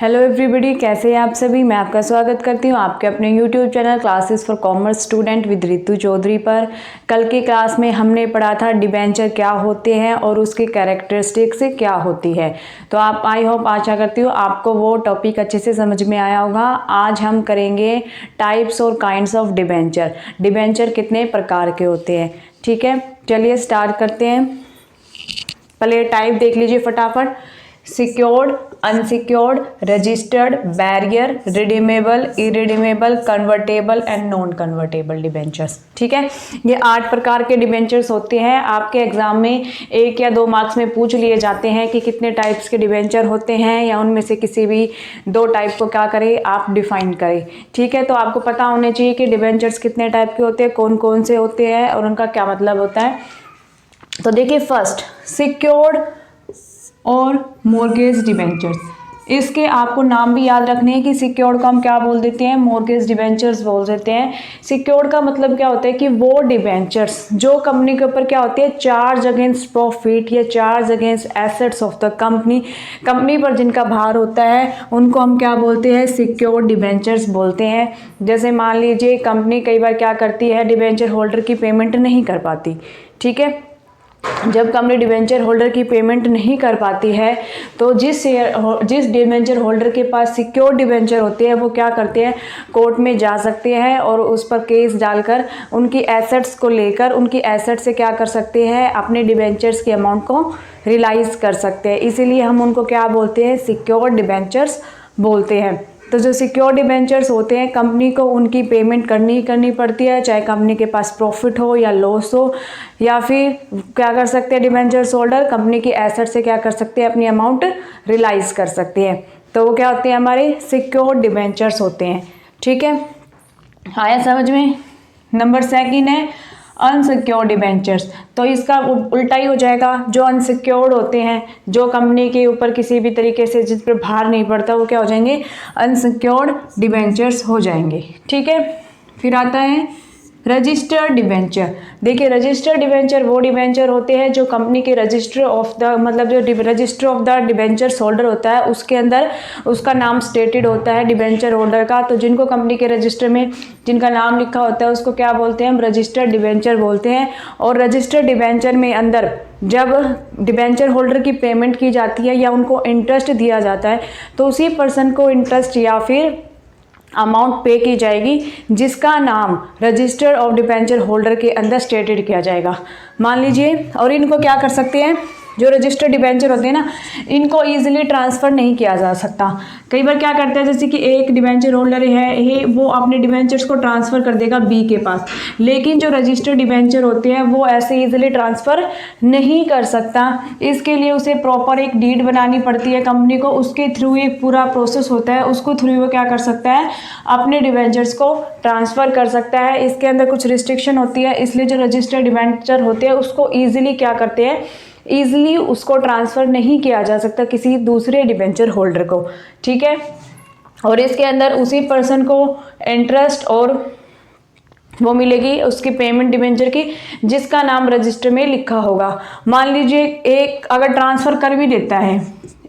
Hello everybody, कैसे हैं आप सभी। मैं आपका स्वागत करती हूं आपके अपने YouTube channel classes for commerce student with Ritu Chaudhary पर। कल की क्लास में हमने पढ़ा था डिबेंचर क्या होते हैं और उसकी कैरेक्टरिस्टिक्स क्या होती है। तो आप आई होप आशा करती हूँ आपको वो टॉपिक अच्छे से समझ में आया होगा। आज हम करेंगे टाइप्स और काइंड्स ऑफ डिबेंचर। डिबेंचर कितने प्रकार के होते हैं, ठीक है। चलिए स्टार्ट करते हैं। पहले टाइप देख लीजिए फटाफट। Secured, unsecured, registered, barrier, redeemable, irredeemable, convertible and non convertible debentures. ठीक है, ये 8 प्रकार के डिबेंचर्स होते हैं। आपके एग्जाम में 1 या 2 मार्क्स में पूछ लिए जाते हैं कि कितने टाइप्स के डिबेंचर होते हैं, या उनमें से किसी भी 2 टाइप को क्या करें आप डिफाइन करें। ठीक है, तो आपको पता होने चाहिए कि डिबेंचर्स कितने टाइप के होते हैं, कौन कौन से होते हैं और उनका क्या मतलब होता है। तो देखिए, फर्स्ट सिक्योर्ड और मॉर्गेज डिबेंचर्स। इसके आपको नाम भी याद रखने हैं कि सिक्योर्ड को हम क्या बोल देते हैं, मॉर्गेज डिबेंचर्स बोल देते हैं। सिक्योर्ड का मतलब क्या होता है कि वो डिबेंचर्स जो कंपनी के ऊपर क्या होती है, चार्ज अगेंस्ट प्रॉफिट या charge against assets of the company पर जिनका भार होता है उनको हम क्या बोलते हैं, सिक्योर्ड डिबेंचर्स बोलते हैं। जैसे मान लीजिए कंपनी कई बार क्या करती है, डिबेंचर होल्डर की पेमेंट नहीं कर पाती। ठीक है, जब कंपनी डिबेंचर होल्डर की पेमेंट नहीं कर पाती है तो जिस डिबेंचर होल्डर के पास सिक्योर्ड डिबेंचर होते हैं वो क्या करते हैं, कोर्ट में जा सकते हैं और उस पर केस डालकर उनकी एसेट्स को लेकर उनकी एसेट से क्या कर सकते हैं, अपने डिबेंचर्स के अमाउंट को रिलाइज कर सकते हैं। इसीलिए हम उनको क्या बोलते हैं, सिक्योर्ड डिबेंचर्स बोलते हैं। तो जो सिक्योर्ड डिबेंचर्स होते हैं कंपनी को उनकी पेमेंट करनी पड़ती है, चाहे कंपनी के पास प्रॉफिट हो या लॉस हो, या फिर क्या कर सकते हैं डिबेंचर्स होल्डर कंपनी की एसेट से क्या कर सकते हैं, अपनी अमाउंट रिलाइज कर सकते हैं। तो वो क्या होते हैं, हमारे सिक्योर्ड डिबेंचर्स होते हैं। ठीक है, आया समझ में। नंबर 2 है अनसिक्योर्ड डिबेंचर्स। तो इसका उल्टा ही हो जाएगा। जो अनसिक्योर्ड होते हैं, जो कंपनी के ऊपर किसी भी तरीके से जिस पर भार नहीं पड़ता, वो क्या हो जाएंगे, अनसिक्योर्ड डिबेंचर्स हो जाएंगे। ठीक है, फिर आता है रजिस्टर्ड डिबेंचर। देखिए, रजिस्टर्ड डिबेंचर वो डिबेंचर होते हैं जो कंपनी के रजिस्टर ऑफ द मतलब जो register of the debentures holder होता है उसके अंदर उसका नाम स्टेटेड होता है डिबेंचर होल्डर का। तो जिनको कंपनी के रजिस्टर में जिनका नाम लिखा होता है उसको क्या बोलते हैं, हम रजिस्टर्ड डिबेंचर बोलते हैं। और रजिस्टर्ड डिबेंचर में अंदर जब डिबेंचर होल्डर की पेमेंट की जाती है या उनको इंटरेस्ट दिया जाता है तो उसी पर्सन को इंटरेस्ट या फिर अमाउंट पे की जाएगी जिसका नाम रजिस्टर ऑफ डिबेंचर होल्डर के अंदर स्टेटेड किया जाएगा। मान लीजिए, और इनको क्या कर सकते हैं, जो रजिस्टर्ड डिबेंचर होते हैं ना, इनको इजीली ट्रांसफ़र नहीं किया जा सकता। कई बार क्या करते हैं, जैसे कि एक डिबेंचर होल्डर है वो अपने डिबेंचर्स को ट्रांसफ़र कर देगा बी के पास, लेकिन जो रजिस्टर्ड डिबेंचर होते हैं वो ऐसे इजीली ट्रांसफ़र नहीं कर सकता। इसके लिए उसे प्रॉपर एक डीड बनानी पड़ती है कंपनी को, उसके थ्रू एक पूरा प्रोसेस होता है, उसको थ्रू वो क्या कर सकता है, अपने डिबेंचर्स को ट्रांसफ़र कर सकता है। इसके अंदर कुछ रिस्ट्रिक्शन होती है, इसलिए जो रजिस्टर्ड डिबेंचर होते हैं उसको ईजिली क्या करते हैं, ईजिली उसको ट्रांसफ़र नहीं किया जा सकता किसी दूसरे डिबेंचर होल्डर को। ठीक है, और इसके अंदर उसी पर्सन को इंटरेस्ट और वो मिलेगी उसकी पेमेंट डिबेंचर की जिसका नाम रजिस्टर में लिखा होगा। मान लीजिए एक अगर ट्रांसफ़र कर भी देता है,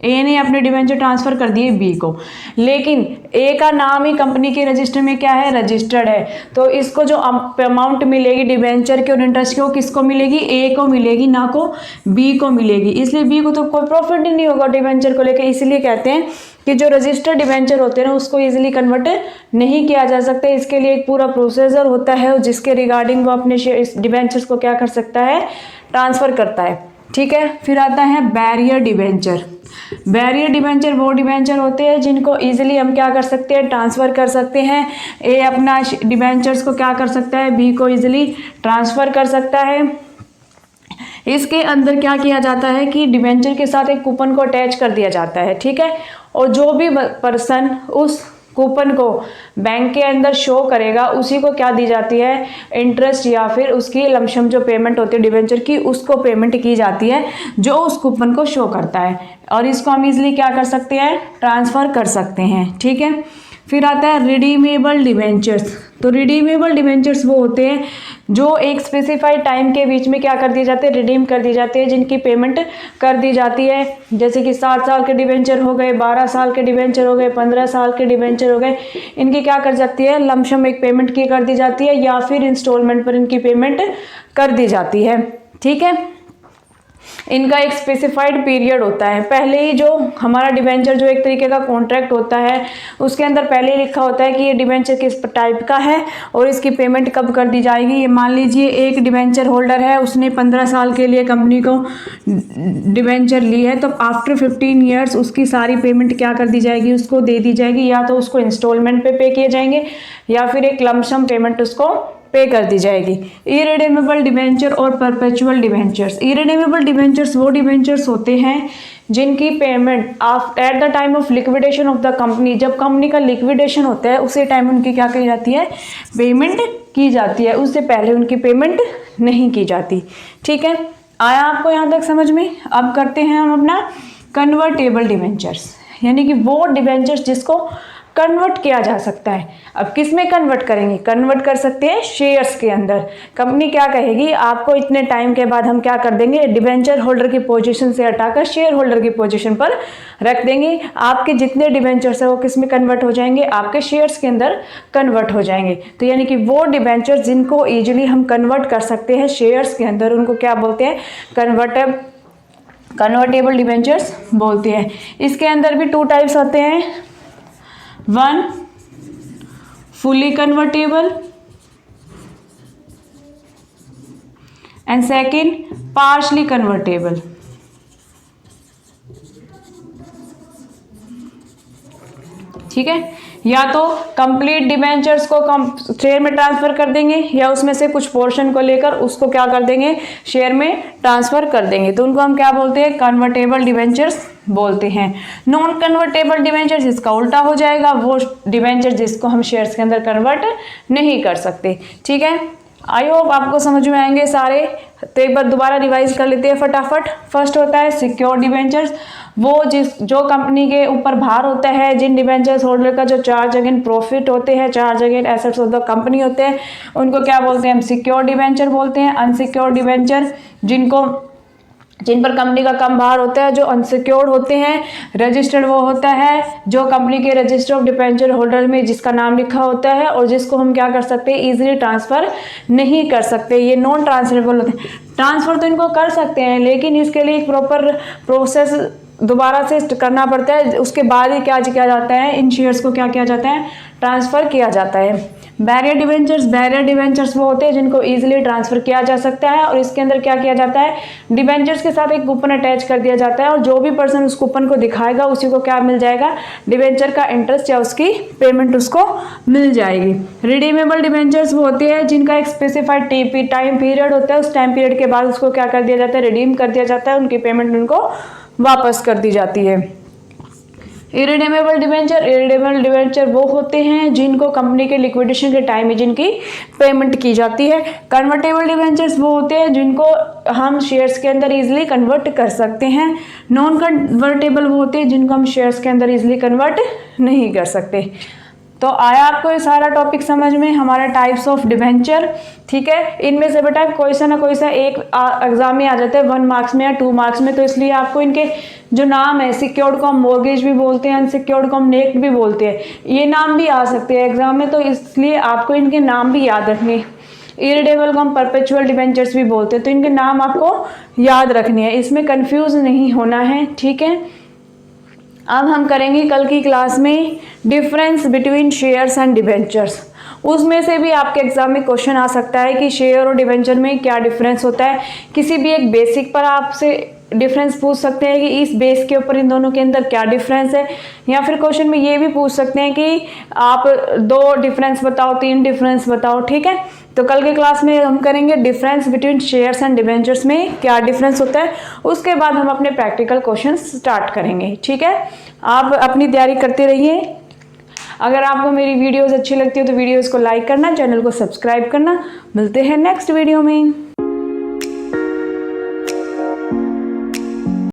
ए ने अपने डिबेंचर ट्रांसफ़र कर दिए बी को, लेकिन ए का नाम ही कंपनी के रजिस्टर में क्या है, रजिस्टर्ड है। तो इसको जो अमाउंट मिलेगी डिबेंचर के और इंटरेस्ट की वो किसको मिलेगी, ए को मिलेगी, ना को बी को मिलेगी। इसलिए बी को तो कोई प्रॉफिट ही नहीं होगा डिबेंचर को लेकर। इसलिए कहते हैं कि जो रजिस्टर्ड डिबेंचर होते हैं ना उसको इजीली कन्वर्ट नहीं किया जा सकता। इसके लिए एक पूरा प्रोसीजर होता है जिसके रिगार्डिंग वो अपने डिबेंचर्स को क्या कर सकता है, ट्रांसफ़र करता है। ठीक है, फिर आता है बैरियर डिबेंचर। बैरियर डिबेंचर वो डिबेंचर होते हैं जिनको इजीली हम क्या कर सकते हैं, ट्रांसफ़र कर सकते हैं। ए अपना डिबेंचर्स को क्या कर सकता है, बी को इजीली ट्रांसफ़र कर सकता है। इसके अंदर क्या किया जाता है कि डिबेंचर के साथ एक कूपन को अटैच कर दिया जाता है। ठीक है, और जो भी पर्सन उस कूपन को बैंक के अंदर शो करेगा उसी को क्या दी जाती है, इंटरेस्ट या फिर उसकी लमसम जो पेमेंट होती है डिबेंचर की उसको पेमेंट की जाती है जो उस कूपन को शो करता है। और इसको हम इजीली क्या कर सकते हैं, ट्रांसफ़र कर सकते हैं। ठीक है, फिर आता है रिडीमेबल डिबेंचर्स। तो रिडीमेबल डिबेंचर्स वो होते हैं जो एक स्पेसिफाइड टाइम के बीच में क्या कर दिए जाते हैं, रिडीम कर दी जाती है, जिनकी पेमेंट कर दी जाती है। जैसे कि 7 साल के डिबेंचर हो गए, 12 साल के डिबेंचर हो गए, 15 साल के डिबेंचर हो गए। इनकी क्या कर जाती है, लमसम एक पेमेंट की कर दी जाती है या फिर इंस्टॉलमेंट पर इनकी पेमेंट कर दी जाती है। ठीक है, इनका एक स्पेसिफाइड पीरियड होता है। पहले ही जो हमारा डिबेंचर जो एक तरीके का कॉन्ट्रैक्ट होता है उसके अंदर पहले ही लिखा होता है कि ये डिबेंचर किस टाइप का है और इसकी पेमेंट कब कर दी जाएगी। ये मान लीजिए एक डिबेंचर होल्डर है, उसने 15 साल के लिए कंपनी को डिबेंचर ली है, तो आफ्टर 15 ईयर्स उसकी सारी पेमेंट क्या कर दी जाएगी, उसको दे दी जाएगी। या तो उसको इंस्टॉलमेंट पे किए जाएंगे या फिर एक लमसम पेमेंट उसको पे कर दी जाएगी। इरिडीमेबल डिबेंचर और परपेचुअल डिबेंचर्स। इरिडीमेबल डिबेंचर्स वो डिबेंचर्स होते हैं जिनकी payment at the time of liquidation of the company, जब कंपनी का लिक्विडेशन होता है उसी टाइम उनकी क्या की जाती है, पेमेंट की जाती है, उससे पहले उनकी पेमेंट नहीं की जाती। ठीक है, आया आपको यहाँ तक समझ में। अब करते हैं हम अपना कन्वर्टेबल डिबेंचर्स, यानी कि वो डिबेंचर्स जिसको कन्वर्ट किया जा सकता है। अब किस में कन्वर्ट करेंगे, कन्वर्ट कर सकते हैं शेयर्स के अंदर। कंपनी क्या कहेगी, आपको इतने टाइम के बाद हम क्या कर देंगे, डिबेंचर होल्डर की पोजीशन से हटाकर शेयर होल्डर की पोजीशन पर रख देंगे। आपके जितने डिबेंचर्स है वो किस में कन्वर्ट हो जाएंगे, आपके शेयर्स के अंदर कन्वर्ट हो जाएंगे। तो यानी कि वो डिबेंचर्स जिनको ईजिली हम कन्वर्ट कर सकते हैं शेयर्स के अंदर, उनको क्या बोलते हैं, कन्वर्टेबल डिबेंचर्स बोलते हैं। इसके अंदर भी 2 टाइप्स होते हैं, 1 fully convertible and second partially convertible। ठीक है, या तो कंप्लीट डिबेंचर्स को शेयर में ट्रांसफर कर देंगे या उसमें से कुछ पोर्शन को लेकर उसको क्या कर देंगे, शेयर में ट्रांसफर कर देंगे। तो उनको हम क्या बोलते हैं, कन्वर्टेबल डिबेंचर्स बोलते हैं। नॉन कन्वर्टेबल डिबेंचर्स इसका उल्टा हो जाएगा, वो डिबेंचर जिसको हम शेयर्स के अंदर कन्वर्ट नहीं कर सकते। ठीक है, आई होप आपको समझ में आएंगे सारे। तो एक बार दोबारा रिवाइज कर लेते हैं फटाफट। फर्स्ट होता है सिक्योर डिबेंचर्स, वो जो कंपनी के ऊपर भार होता है, जिन डिबेंचर्स होल्डर का जो चार्ज अगेंस्ट प्रॉफिट होते हैं, charge against assets of the company होते हैं, उनको क्या बोलते हैं, हम सिक्योर डिबेंचर बोलते हैं। अनसिक्योर डिबेंचर जिन पर कंपनी का कम भार होता है, जो अनसिक्योर्ड होते हैं। रजिस्टर्ड वो होता है जो कंपनी के रजिस्टर ऑफ डिबेंचर होल्डर में जिसका नाम लिखा होता है और जिसको हम क्या कर सकते हैं, इजीली ट्रांसफर नहीं कर सकते। ये नॉन ट्रांसफरेबल होते हैं। ट्रांसफर तो इनको कर सकते हैं लेकिन इसके लिए एक प्रॉपर प्रोसेस दोबारा से करना पड़ता है, उसके बाद ही क्या किया जाता है, इन शेयर्स को क्या किया जाता है, ट्रांसफर किया जाता है। बैरियर डिबेंचर्स वो होते हैं जिनको इजीली ट्रांसफर किया जा सकता है और इसके अंदर क्या किया जाता है, डिबेंचर्स के साथ एक कूपन अटैच कर दिया जाता है और जो भी पर्सन उस कूपन को दिखाएगा उसी को क्या मिल जाएगा, डिबेंचर का इंटरेस्ट या उसकी पेमेंट उसको मिल जाएगी। रिडीमेबल डिबेंचर्स वो होती है जिनका एक स्पेसिफाइड टाइम पीरियड होता है, उस टाइम पीरियड के बाद उसको क्या कर दिया जाता है, रिडीम कर दिया जाता है, उनकी पेमेंट उनको वापस कर दी जाती है। इरिडेमेबल डिबेंचर वो होते हैं जिनको कंपनी के लिक्विडेशन के टाइम में जिनकी पेमेंट की जाती है। कन्वर्टेबल डिबेंचर्स वो होते हैं जिनको हम शेयर्स के अंदर इजीली कन्वर्ट कर सकते हैं। नॉन कन्वर्टेबल वो होते हैं जिनको हम शेयर्स के अंदर इजीली कन्वर्ट नहीं कर सकते। तो आया आपको ये सारा टॉपिक समझ में, हमारा टाइप्स ऑफ डिबेंचर। ठीक है, इनमें से बेटा कोई सा ना कोई सा एक एग्जाम में आ जाता है 1 मार्क्स में या 2 मार्क्स में, तो इसलिए आपको इनके जो नाम है, सिक्योर्ड को हम मॉर्गेज भी बोलते हैं, अनसिक्योर्ड को हम नेक्ट भी बोलते हैं, ये नाम भी आ सकते हैं एग्जाम में, तो इसलिए आपको इनके नाम भी याद रखने। इरिडेबल को हम परपेचुअल डिबेंचर्स भी बोलते हैं, तो इनके नाम आपको याद रखने हैं, इसमें कंफ्यूज नहीं होना है। ठीक है, अब हम करेंगे कल की क्लास में difference between shares and debentures. उसमें से भी आपके एग्जाम में क्वेश्चन आ सकता है कि शेयर और डिबेंचर में क्या डिफरेंस होता है। किसी भी एक बेसिक पर आपसे डिफरेंस पूछ सकते हैं कि इस बेस के ऊपर इन दोनों के अंदर क्या डिफरेंस है, या फिर क्वेश्चन में ये भी पूछ सकते हैं कि आप 2 डिफरेंस बताओ, 3 डिफरेंस बताओ। ठीक है, तो कल के क्लास में हम करेंगे difference between shares and debentures में क्या डिफरेंस होता है, उसके बाद हम अपने प्रैक्टिकल क्वेश्चन स्टार्ट करेंगे। ठीक है, आप अपनी तैयारी करते रहिए। अगर आपको मेरी वीडियोस अच्छी लगती है तो वीडियोस को लाइक करना, चैनल को सब्सक्राइब करना। मिलते हैं नेक्स्ट वीडियो में।